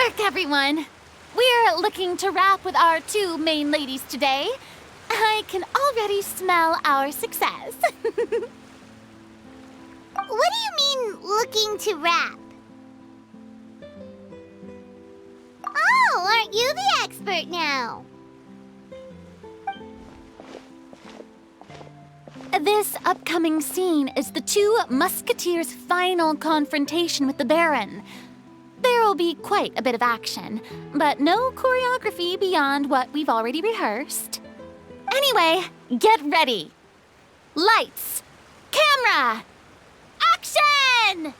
work, everyone! We're looking to wrap with our two main ladies today. I can already smell our success. What do you mean, looking to wrap? Oh, aren't you the expert now? This upcoming scene is the two Musketeers' final confrontation with the Baron. There will be quite a bit of action, but no choreography beyond what we've already rehearsed. Anyway, get ready. Lights, camera, action!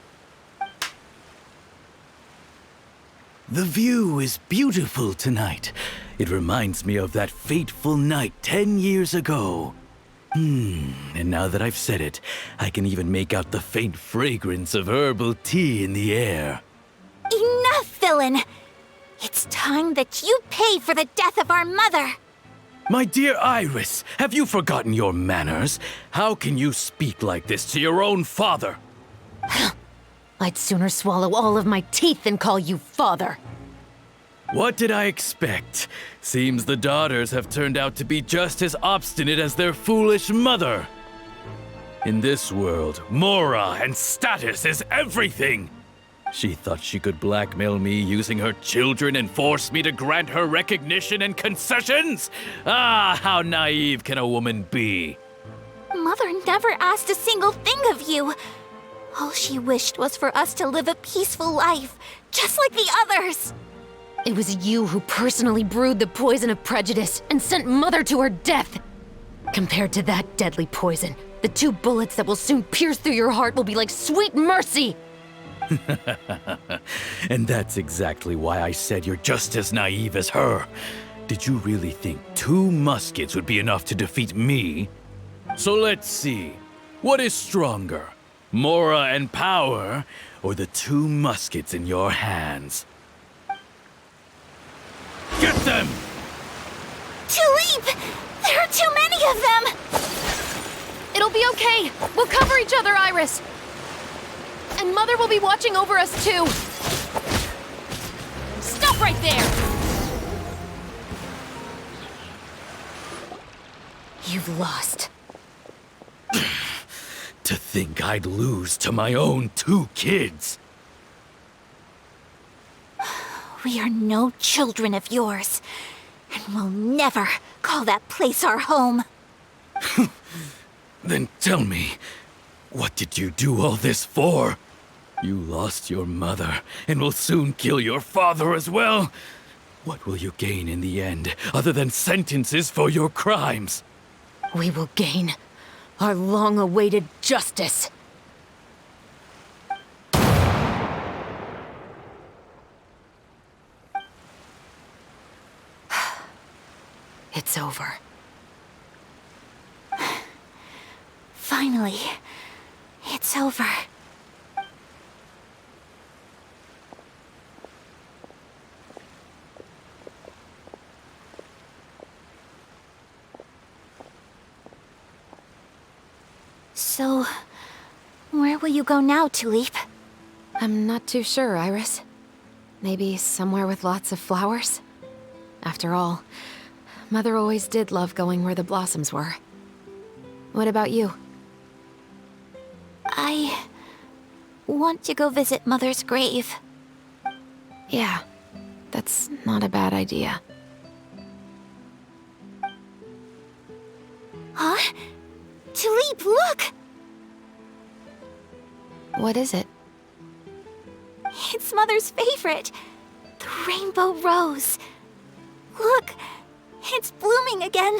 The view is beautiful tonight. It reminds me of that fateful night 10 years ago. And now that I've said it, I can even make out the faint fragrance of herbal tea in the air. Enough, villain! It's time that you pay for the death of our mother! My dear Iris, have you forgotten your manners? How can you speak like this to your own father? I'd sooner swallow all of my teeth than call you father. What did I expect? Seems the daughters have turned out to be just as obstinate as their foolish mother. In this world, Mora and status is everything. She thought she could blackmail me using her children and force me to grant her recognition and concessions? Ah, how naive can a woman be? Mother never asked a single thing of you. All she wished was for us to live a peaceful life, just like the others. It was you who personally brewed the poison of prejudice and sent Mother to her death. Compared to that deadly poison, the 2 bullets that will soon pierce through your heart will be like sweet mercy. And that's exactly why I said you're just as naive as her. Did you really think 2 muskets would be enough to defeat me? So let's see. What is stronger, Mora and power, or the 2 muskets in your hands? Get them! Tulip! There are too many of them! It'll be okay. We'll cover each other, Iris. And Mother will be watching over us, too. Stop right there! You've lost. To think I'd lose to my own 2 kids. We are no children of yours, and we'll never call that place our home. Then tell me, what did you do all this for? You lost your mother, and will soon kill your father as well. What will you gain in the end, other than sentences for your crimes? We will gain our long-awaited justice. It's over. Finally, it's over. So, where will you go now, Tulip? I'm not too sure, Iris. Maybe somewhere with lots of flowers? After all, Mother always did love going where the blossoms were. What about you? I want to go visit Mother's grave. Yeah, that's not a bad idea. Huh? Tulip, look! What is it? It's Mother's favorite. The rainbow rose. Look, it's blooming again.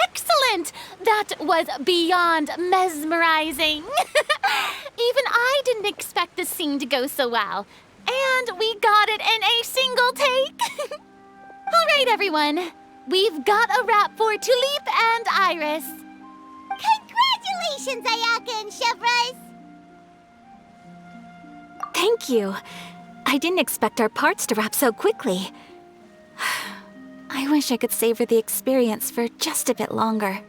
Excellent! That was beyond mesmerizing. Even I didn't expect this scene to go so well. And we got it in a single take. All right, everyone. We've got a wrap for Tulip and Iris. Congratulations, Ayaka and Chevres! Thank you. I didn't expect our parts to wrap so quickly. I wish I could savor the experience for just a bit longer.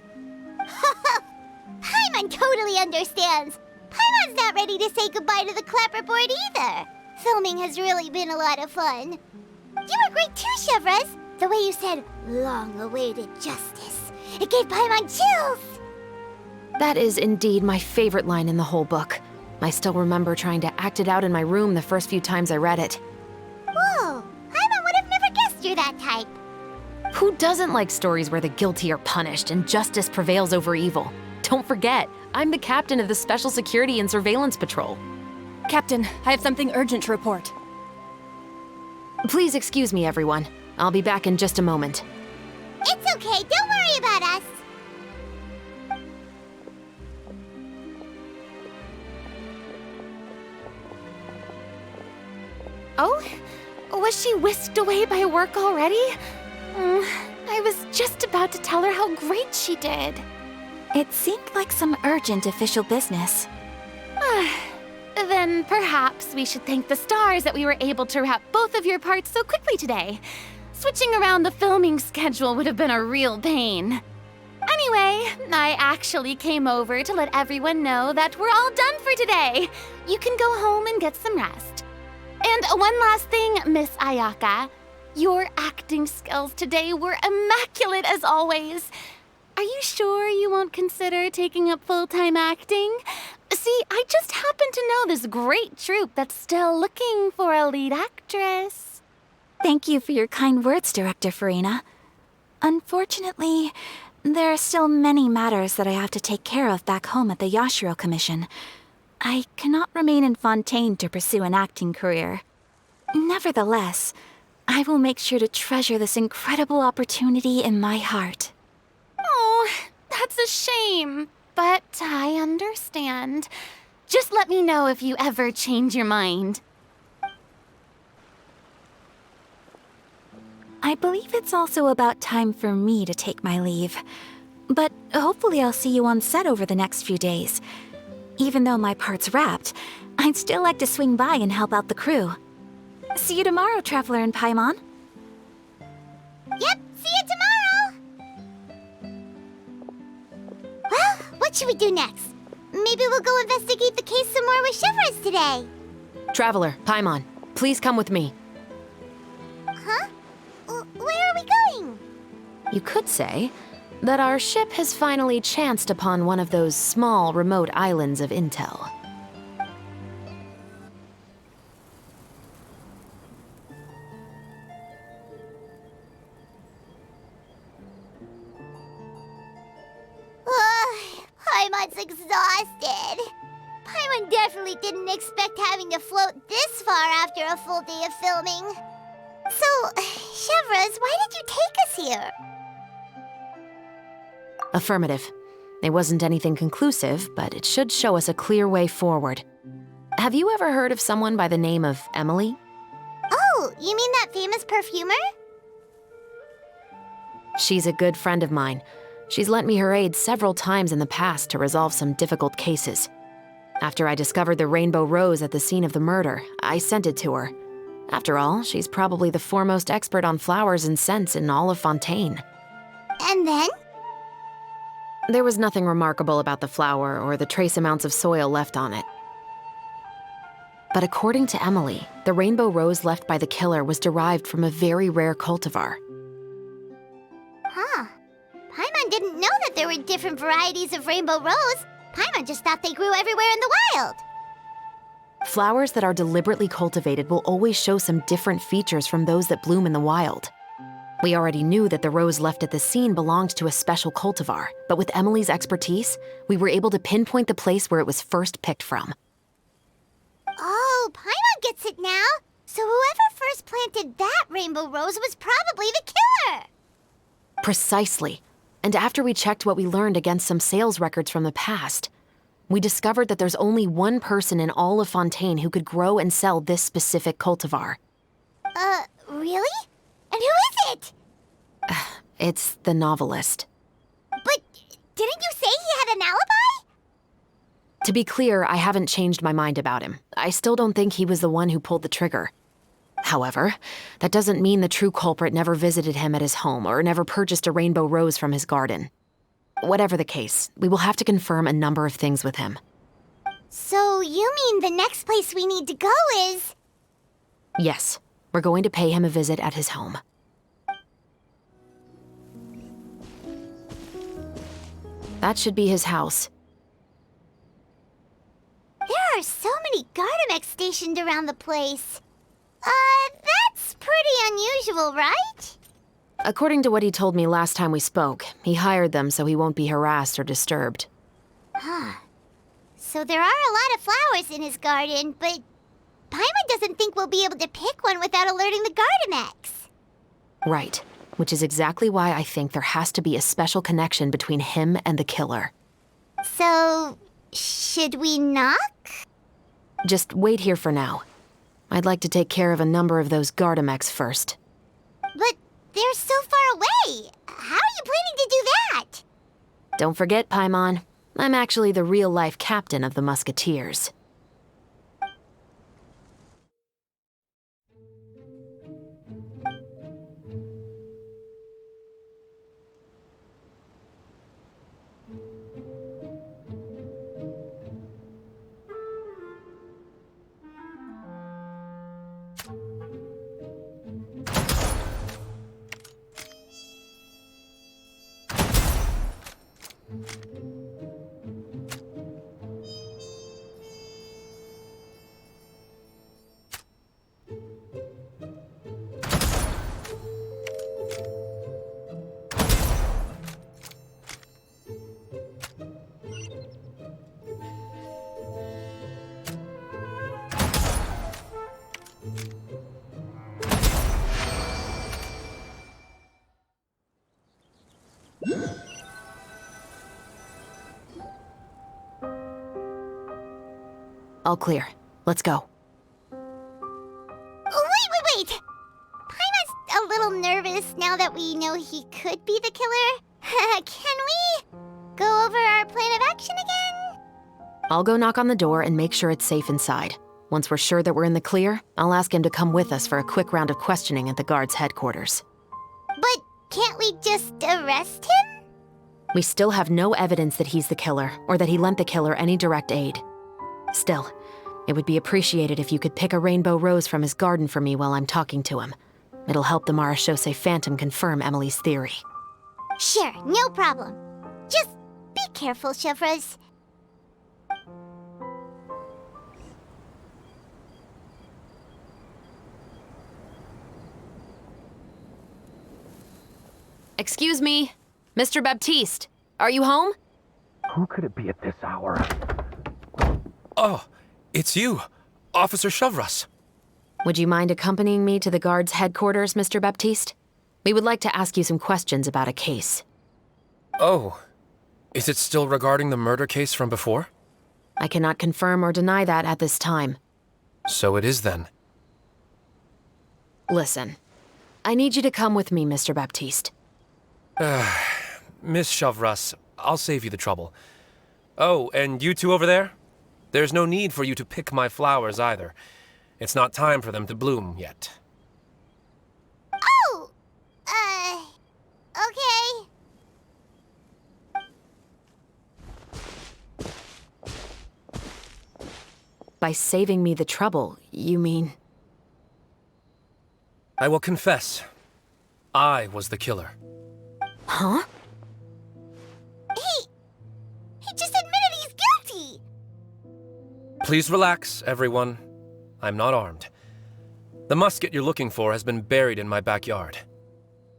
Paimon totally understands. Paimon's not ready to say goodbye to the clapperboard either. Filming has really been a lot of fun. You were great too, Chevres. The way you said, long-awaited justice. It gave Paimon chills. That is indeed my favorite line in the whole book. I still remember trying to act it out in my room the first few times I read it. Whoa, Paimon would have never guessed you're that type. Who doesn't like stories where the guilty are punished and justice prevails over evil? Don't forget, I'm the captain of the Special Security and Surveillance Patrol. Captain, I have something urgent to report. Please excuse me, everyone. I'll be back in just a moment. It's okay, don't worry about us. Oh? Was she whisked away by work already? I was just about to tell her how great she did. It seemed like some urgent official business. Then perhaps we should thank the stars that we were able to wrap both of your parts so quickly today. Switching around the filming schedule would have been a real pain. Anyway, I actually came over to let everyone know that we're all done for today. You can go home and get some rest. And one last thing, Miss Ayaka. Your acting skills today were immaculate as always. Are you sure you won't consider taking up full-time acting? See, I just happen to know this great troupe that's still looking for a lead actress. Thank you for your kind words, Director Farina. Unfortunately, there are still many matters that I have to take care of back home at the Yashiro Commission. I cannot remain in Fontaine to pursue an acting career. Nevertheless, I will make sure to treasure this incredible opportunity in my heart. Oh, that's a shame. But I understand. Just let me know if you ever change your mind. I believe it's also about time for me to take my leave. But hopefully I'll see you on set over the next few days. Even though my part's wrapped, I'd still like to swing by and help out the crew. See you tomorrow, Traveler and Paimon. Yep, see you tomorrow! Well, what should we do next? Maybe we'll go investigate the case some more with Chevres today. Traveler, Paimon, please come with me. Huh? Where are we going? You could say that our ship has finally chanced upon one of those small, remote islands of intel. Paimon's exhausted. Paimon definitely didn't expect having to float this far after a full day of filming. So, Chevres, why did you take us here? Affirmative. It wasn't anything conclusive, but it should show us a clear way forward. Have you ever heard of someone by the name of Emily? Oh, you mean that famous perfumer? She's a good friend of mine. She's lent me her aid several times in the past to resolve some difficult cases. After I discovered the rainbow rose at the scene of the murder, I sent it to her. After all, she's probably the foremost expert on flowers and scents in all of Fontaine. And then? There was nothing remarkable about the flower or the trace amounts of soil left on it. But according to Emily, the rainbow rose left by the killer was derived from a very rare cultivar. Huh. Paimon didn't know that there were different varieties of rainbow rose. Paimon just thought they grew everywhere in the wild. Flowers that are deliberately cultivated will always show some different features from those that bloom in the wild. We already knew that the rose left at the scene belonged to a special cultivar, but with Emily's expertise, we were able to pinpoint the place where it was first picked from. Oh, Paimon gets it now. So whoever first planted that rainbow rose was probably the killer. Precisely. And after we checked what we learned against some sales records from the past, we discovered that there's only one person in all of Fontaine who could grow and sell this specific cultivar. Really? And who is it? It's the novelist. But didn't you say he had an alibi? To be clear, I haven't changed my mind about him. I still don't think he was the one who pulled the trigger. However, that doesn't mean the true culprit never visited him at his home or never purchased a rainbow rose from his garden. Whatever the case, we will have to confirm a number of things with him. So you mean the next place we need to go is... Yes, we're going to pay him a visit at his home. That should be his house. There are so many Gardamex stationed around the place. That's pretty unusual, right? According to what he told me last time we spoke, he hired them so he won't be harassed or disturbed. So there are a lot of flowers in his garden, but Paimon doesn't think we'll be able to pick one without alerting the Gardamex. Right, which is exactly why I think there has to be a special connection between him and the killer. So, should we knock? Just wait here for now. I'd like to take care of a number of those Gardamex first. But they're so far away. How are you planning to do that? Don't forget, Paimon, I'm actually the real-life captain of the Musketeers. All clear. Let's go. Wait! Paimon's a little nervous now that we know he could be the killer. Can we go over our plan of action again? I'll go knock on the door and make sure it's safe inside. Once we're sure that we're in the clear, I'll ask him to come with us for a quick round of questioning at the guard's headquarters. But can't we just arrest him? We still have no evidence that he's the killer, or that he lent the killer any direct aid. Still, it would be appreciated if you could pick a rainbow rose from his garden for me while I'm talking to him. It'll help the Marechaussee Phantom confirm Emily's theory. Sure, no problem. Just be careful, Chevreuse. Excuse me, Mr. Baptiste, are you home? Who could it be at this hour? Oh, it's you, Officer Chevreuse. Would you mind accompanying me to the guard's headquarters, Mr. Baptiste? We would like to ask you some questions about a case. Oh, is it still regarding the murder case from before? I cannot confirm or deny that at this time. So it is then. Listen, I need you to come with me, Mr. Baptiste. Miss Chevreuse, I'll save you the trouble. Oh, and you two over there? There's no need for you to pick my flowers either. It's not time for them to bloom yet. Oh! Okay. By saving me the trouble, you mean... I will confess. I was the killer. Huh? He just admitted he's guilty! Please relax, everyone. I'm not armed. The musket you're looking for has been buried in my backyard.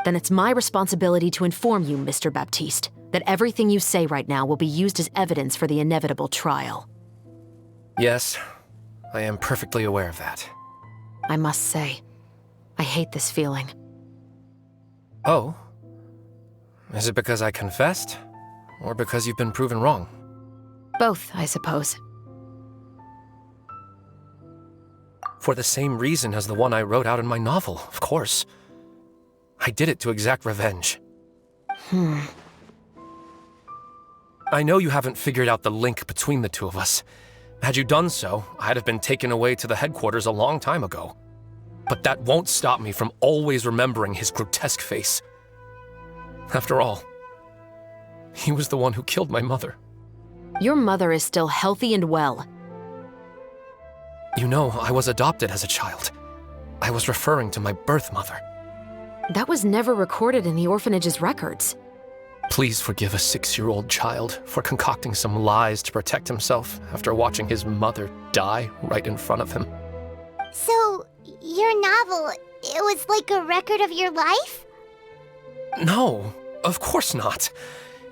Then it's my responsibility to inform you, Mr. Baptiste, that everything you say right now will be used as evidence for the inevitable trial. Yes, I am perfectly aware of that. I must say, I hate this feeling. Oh? Is it because I confessed? Or because you've been proven wrong? Both, I suppose. For the same reason as the one I wrote out in my novel, of course. I did it to exact revenge. I know you haven't figured out the link between the two of us. Had you done so, I'd have been taken away to the headquarters a long time ago. But that won't stop me from always remembering his grotesque face. After all, he was the one who killed my mother. Your mother is still healthy and well. You know, I was adopted as a child. I was referring to my birth mother. That was never recorded in the orphanage's records. Please forgive a 6-year-old child for concocting some lies to protect himself after watching his mother die right in front of him. So, your novel, it was like a record of your life? No, of course not.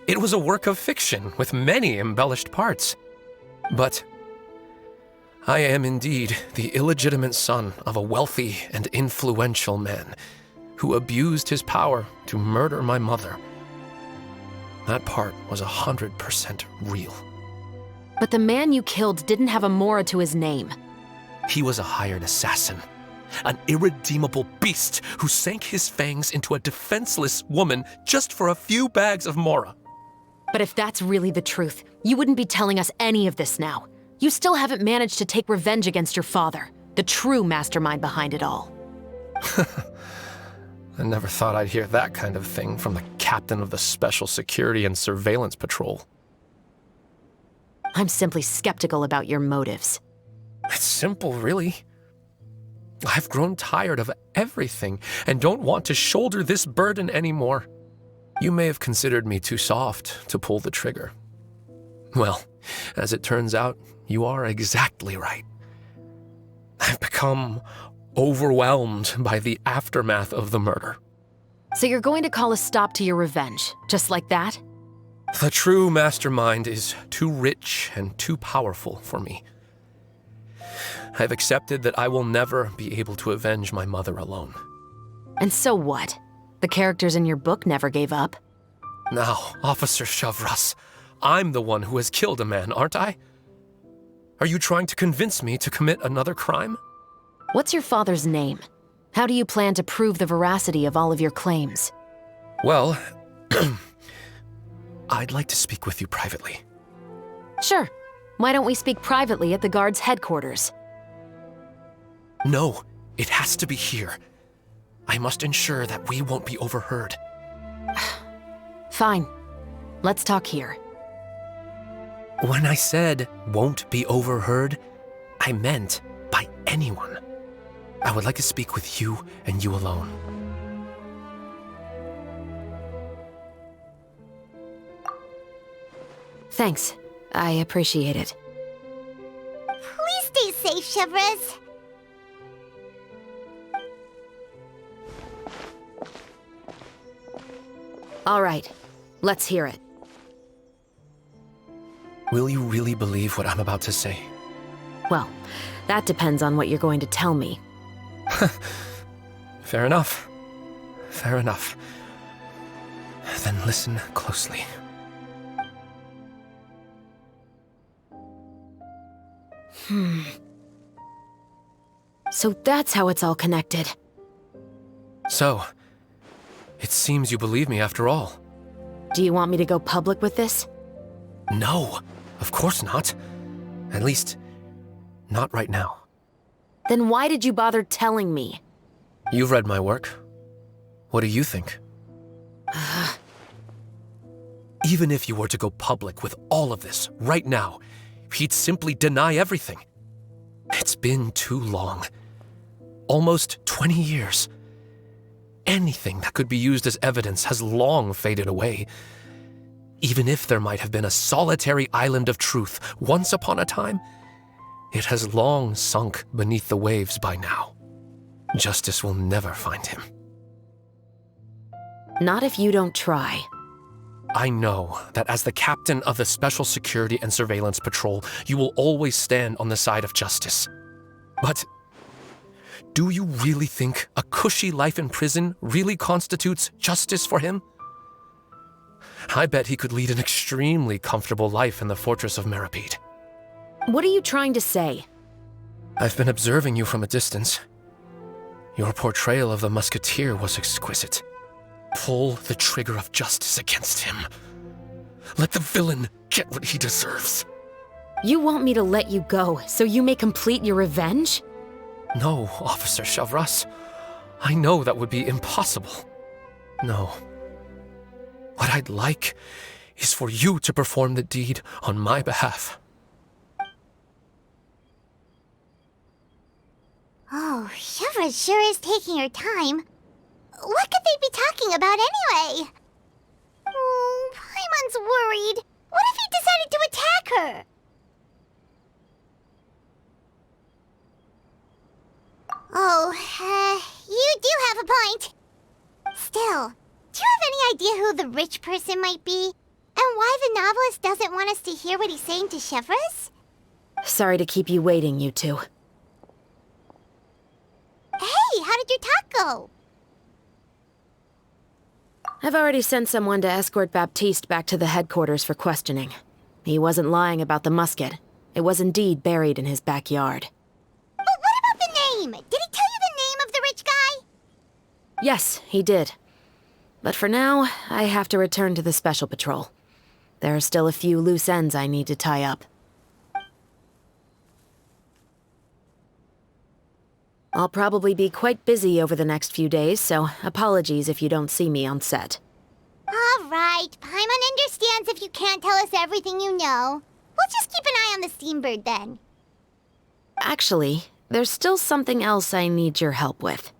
It was a work of fiction with many embellished parts. But I am indeed the illegitimate son of a wealthy and influential man who abused his power to murder my mother. That part was 100% real. But the man you killed didn't have a Mora to his name. He was a hired assassin, an irredeemable beast who sank his fangs into a defenseless woman just for a few bags of Mora. But if that's really the truth, you wouldn't be telling us any of this now. You still haven't managed to take revenge against your father, the true mastermind behind it all. I never thought I'd hear that kind of thing from the captain of the Special Security and Surveillance Patrol. I'm simply skeptical about your motives. It's simple, really. I've grown tired of everything and don't want to shoulder this burden anymore. You may have considered me too soft to pull the trigger. Well, as it turns out, you are exactly right. I've become overwhelmed by the aftermath of the murder. So you're going to call a stop to your revenge, just like that? The true mastermind is too rich and too powerful for me. I've accepted that I will never be able to avenge my mother alone. And so what? The characters in your book never gave up. Now, Officer Shavras, I'm the one who has killed a man, aren't I? Are you trying to convince me to commit another crime? What's your father's name? How do you plan to prove the veracity of all of your claims? Well, I'd like to speak with you privately. Sure. Why don't we speak privately at the guard's headquarters? No, it has to be here. I must ensure that we won't be overheard. Fine. Let's talk here. When I said won't be overheard, I meant by anyone. I would like to speak with you and you alone. Thanks. I appreciate it. Please stay safe, Shavras. All right. Let's hear it. Will you really believe what I'm about to say? Well, that depends on what you're going to tell me. Fair enough. Fair enough. Then listen closely. So that's how it's all connected. So, it seems you believe me after all. Do you want me to go public with this? No, of course not. At least, not right now. Then why did you bother telling me? You've read my work. What do you think? Even if you were to go public with all of this right now, he'd simply deny everything. It's been too long. Almost 20 years. Anything that could be used as evidence has long faded away. Even if there might have been a solitary island of truth once upon a time, it has long sunk beneath the waves by now. Justice will never find him. Not if you don't try. I know that as the captain of the Special Security and Surveillance Patrol, you will always stand on the side of justice. But do you really think a cushy life in prison really constitutes justice for him? I bet he could lead an extremely comfortable life in the fortress of Meripede. What are you trying to say? I've been observing you from a distance. Your portrayal of the musketeer was exquisite. Pull the trigger of justice against him. Let the villain get what he deserves. You want me to let you go so you may complete your revenge? No, Officer Shavras. I know that would be impossible. No. What I'd like is for you to perform the deed on my behalf. Sarah sure is taking her time. What could they be talking about anyway? Oh, Paimon's worried. What if he decided to attack her? Oh, you do have a point. Still, do you have any idea who the rich person might be? And why the novelist doesn't want us to hear what he's saying to Chevreuse? Sorry to keep you waiting, you two. Hey, how did your talk go? I've already sent someone to escort Baptiste back to the headquarters for questioning. He wasn't lying about the musket. It was indeed buried in his backyard. But what about the name? Did he tell you the name of the rich guy? Yes, he did. But for now, I have to return to the Special Patrol. There are still a few loose ends I need to tie up. I'll probably be quite busy over the next few days, so apologies if you don't see me on set. All right, Paimon understands if you can't tell us everything you know. We'll just keep an eye on the Steambird then. Actually, there's still something else I need your help with.